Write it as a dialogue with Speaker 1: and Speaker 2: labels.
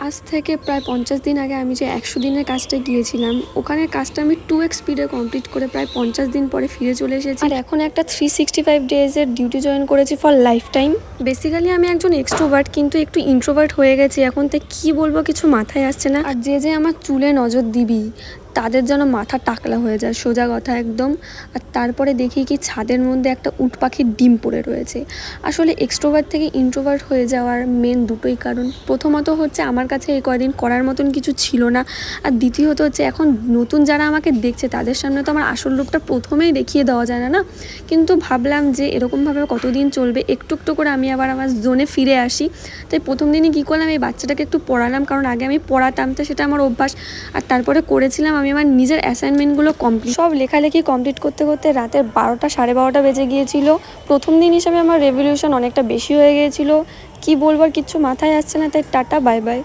Speaker 1: আজ থেকে প্রায় 50 দিন আগে আমি যে 100 দিনের কাজটা গিয়েছিলাম, ওখানের কাজটা আমি 2x স্পিডে কমপ্লিট করে প্রায় 50 দিন পরে ফিরে চলে এসেছি। আর এখন একটা 365 ডেজের ডিউটি জয়েন করেছি ফর লাইফ টাইম। বেসিক্যালি আমি একজন এক্সট্রোভার্ট, কিন্তু একটু ইন্ট্রোভার্ট হয়ে গেছি এখন। তো কী বলবো কিছু মাথায় আসছে না। আর যে আমার চুলে নজর দিবি তাদের যেন মাথা টাকলা হয়ে যায়, সোজা কথা একদম। আর তারপরে দেখি কি ছাদের মধ্যে একটা উট পাখির ডিম পড়ে রয়েছে। আসলে এক্সট্রোভার্ট থেকে ইন্ট্রোভার্ট হয়ে যাওয়ার মেন দুটোই কারণ। প্রথমত হচ্ছে আমার কাছে এই কয়দিন করার মতন কিছু ছিল না, আর দ্বিতীয়ত হচ্ছে এখন নতুন যারা আমাকে দেখছে তাদের সামনে তো আমার আসল রূপটা প্রথমেই দেখিয়ে দেওয়া যায় না। কিন্তু ভাবলাম যে এরকমভাবে কতদিন চলবে, একটু একটু করে আমি আবার আমার জোনে ফিরে আসি। তাই প্রথম দিনই কী করলাম, এই বাচ্চাটাকে একটু পড়ালাম, কারণ আগে আমি পড়াতাম, তো সেটা আমার অভ্যাস। আর তারপরে করেছিলাম আমি আমার নিজের অ্যাসাইনমেন্টগুলো কমপ্লিট। সব লেখালেখি কমপ্লিট করতে করতে রাতের 12টা 12:30 বেজে গিয়েছিল। প্রথম দিন হিসাবে আমার রেভলিউশন অনেকটা বেশি হয়ে গিয়েছিল। কি বলবার কিচ্ছু মাথায় আসছে না। তাই টাটা, বাই বাই।